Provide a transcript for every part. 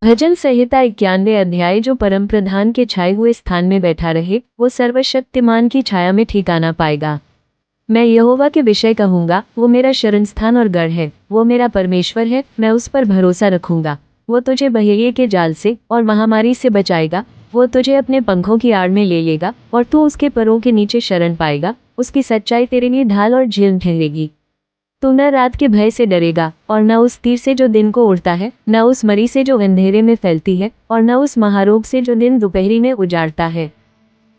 भजन संहिता 91 अध्याय। जो परम प्रधान के छाए हुए स्थान में बैठा रहे, वो सर्वशक्तिमान की छाया में ठिकाना पाएगा। मैं यहोवा के विषय कहूंगा, वो मेरा शरणस्थान और गढ़ है, वो मेरा परमेश्वर है, मैं उस पर भरोसा रखूंगा। वो तुझे बहेलिये के जाल से और महामारी से बचाएगा। वो तुझे अपने पंखों की आड़ में ले लेगा और तू उसके परों के नीचे शरण पाएगा। उसकी सच्चाई तेरे लिए ढाल और झील ठहरेगी। तू न रात के भय से डरेगा और न उस तीर से जो दिन को उड़ता है, न उस मरी से जो अंधेरे में फैलती है, और न उस महारोग से जो दिन दोपहरी में उजाड़ता है।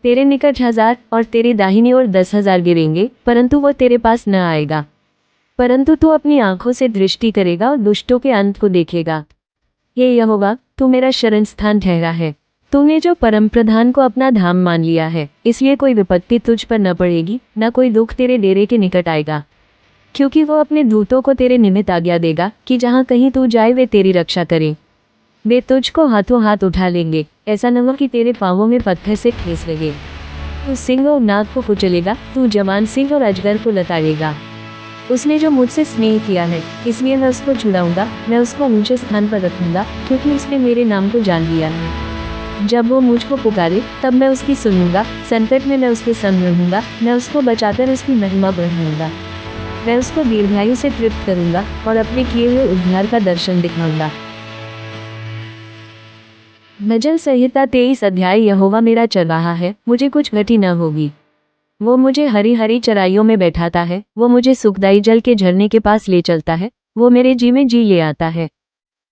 तेरे निकट 1000 और तेरी दाहिनी ओर 10,000 गिरेंगे, परंतु वो तेरे पास न आएगा। परंतु तू अपनी आंखों से दृष्टि करेगा और दुष्टों के अंत को देखेगा। हे यहोवा, तू मेरा शरण स्थान ठहरा है। तूने जो परम प्रधान को अपना धाम मान लिया है, इसलिए कोई विपत्ति तुझ पर न पड़ेगी, न कोई दुख तेरे डेरे के निकट आएगा। क्योंकि वो अपने दूतों को तेरे निमित्त आज्ञा देगा कि जहाँ कहीं तू जाए वे तेरी रक्षा करें। वे तुझको हाथों हाथ उठा लेंगे, ऐसा न हो कि तेरे पांवों में पत्थर से ठेस लगे। तू सिंह और नाग को कुचलेगा, तू जवान सिंह और अजगर को लताड़ेगा। उसने जो मुझसे स्नेह किया है, इसलिए मैं उसको छुड़ाऊंगा। मैं उसको ऊंचे स्थान पर रखूंगा, क्योंकि उसने मेरे नाम को जान लिया है। जब वो मुझको पुकारे, तब मैं उसकी सुनूंगा। संकट में मैं उसके संग रहूंगा, मैं उसको बचाकर उसकी महिमा बढ़ाऊंगा। मैं उसको दीर्घायु से तृप्त करूंगा और अपने किए हुए उद्धार का दर्शन दिखाऊंगा। भजन संहिता 23 अध्याय। यहोवा मेरा चरवाहा है, मुझे कुछ घटी न होगी। वो मुझे हरी हरी चराइयों में बैठाता है, वो मुझे सुखदाई जल के झरने के पास ले चलता है, वो मेरे जी में जी ले आता है।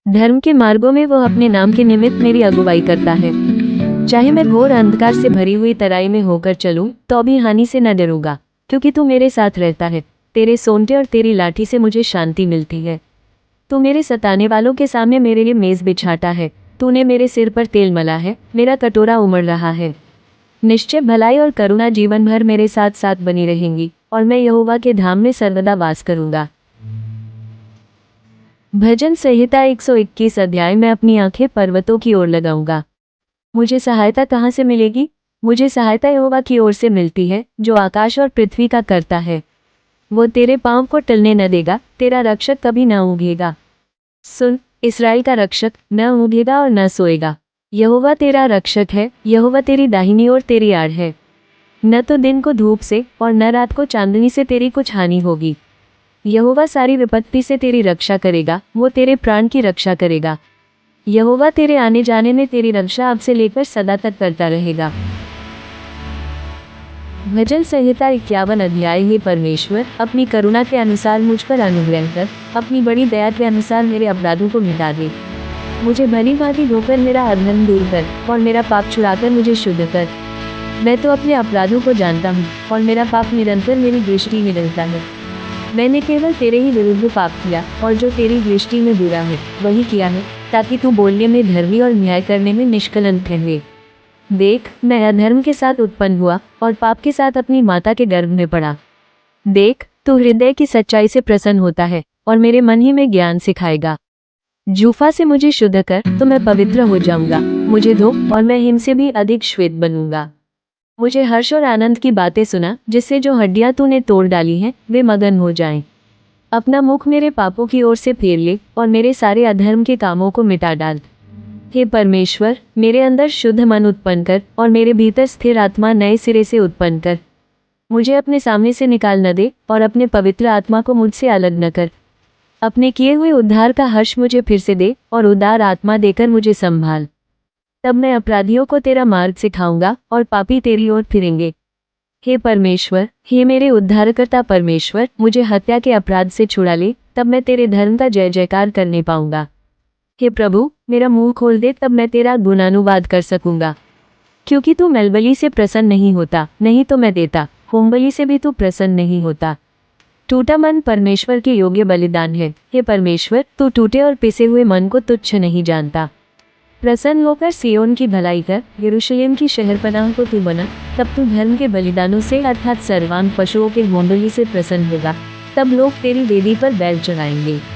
धर्म के मार्गों में वो अपने नाम के निमित्त मेरी अगुवाई करता है। चाहे मैं घोर अंधकार से भरी हुई तराई में होकर चलूं, तो भी हानि से न डरूंगा, क्योंकि तू मेरे साथ रहता है। तेरे सोंटे और तेरी लाठी से मुझे शांति मिलती है। तू मेरे सताने वालों के सामने मेरे लिए मेज बिछाता है। तूने मेरे सिर पर तेल मला है, मेरा कटोरा उमड़ रहा है। निश्चय भलाई और करुणा जीवन भर मेरे साथ साथ बनी रहेंगी, और मैं यहोवा के धाम में सर्वदा वास करूंगा। भजन संहिता 121 अध्याय। मैं अपनी आंखें पर्वतों की ओर लगाऊंगा। मुझे सहायता कहाँ से मिलेगी? मुझे सहायता यहोवा की ओर से मिलती है, जो आकाश और पृथ्वी का करता है। वो तेरे पांव को टलने न देगा, तेरा रक्षक कभी न ऊँघेगा। सुन, इस्राएल का रक्षक न ऊँघेगा और न सोएगा। यहोवा तेरा रक्षक है, यहोवा तेरी दाहिनी ओर तेरी आड़ है। न तो दिन को धूप से और न रात को चांदनी से तेरी कुछ हानि होगी। यहोवा सारी विपत्ति से तेरी रक्षा करेगा, वो तेरे प्राण की रक्षा करेगा। यहोवा तेरे आने जाने में तेरी रक्षा अब से लेकर सदा तक करता रहेगा। भजन संहिता 51 अध्याय। हे परमेश्वर, अपनी करुणा के अनुसार मुझ पर अनुग्रह कर, अपनी बड़ी दया के अनुसार मेरे अपराधों को मिटा दे। मुझे भली भांति धोकर मेरा अधर्म दूर कर और मेरा पाप छुड़ाकर मुझे शुद्ध कर। मैं तो अपने अपराधों को जानता हूँ और मेरा पाप निरंतर मेरी दृष्टि में रहता है। मैंने केवल तेरे ही विरुद्ध पाप किया और जो तेरी दृष्टि में बुरा है वही किया है, ताकि तू बोलने में धर्मी और न्याय करने में निष्कलंक ठहरे। देख, मैं अधर्म के साथ उत्पन्न हुआ और पाप के साथ अपनी माता के गर्भ में पड़ा। देख, तू हृदय की सच्चाई से प्रसन्न होता है और मेरे मन ही में ज्ञान सिखाएगा। जूफा से मुझे शुद्ध कर, तो मैं पवित्र हो जाऊंगा। मुझे धो और मैं हिम से भी अधिक श्वेत बनूंगा। मुझे हर्ष और आनंद की बातें सुना, जिससे जो हड्डियां तूने तोड़ डाली हैं वे मगन हो जाएं। अपना मुख मेरे पापों की ओर से फेर ले और मेरे सारे अधर्म के कामों को मिटा डाल। हे परमेश्वर, मेरे अंदर शुद्ध मन उत्पन्न कर और मेरे भीतर स्थिर आत्मा नए सिरे से उत्पन्न कर। मुझे अपने सामने से निकाल न दे और अपने पवित्र आत्मा को मुझसे अलग न कर। अपने किए हुए उद्धार का हर्ष मुझे फिर से दे और उदार आत्मा देकर मुझे संभाल। तब मैं अपराधियों को तेरा मार्ग सिखाऊंगा और पापी तेरी ओर फिरेंगे। हे परमेश्वर, हे मेरे उद्धारकर्ता परमेश्वर, मुझे हत्या के अपराध से छुड़ा ले, तब मैं तेरे धर्म का जय जयकार करने पाऊंगा। हे प्रभु, मेरा मुंह खोल दे, तब मैं तेरा गुणानुवाद कर सकूंगा। क्योंकि तू मेलबली से प्रसन्न नहीं होता, नहीं तो मैं देता। होमबलि से भी तू प्रसन्न नहीं होता। टूटा मन परमेश्वर के योग्य बलिदान है। हे परमेश्वर, तू टूटे और पिसे हुए मन को तुच्छ नहीं जानता। प्रसन्न होकर सियोन की भलाई कर, यरूशलेम की शहरपनाह को तू बना। तब तू धर्म के बलिदानों से अर्थात सर्वांग पशुओं के होमबलि से प्रसन्न होगा। तब लोग तेरी वेदी पर बैल चढ़ाएंगे।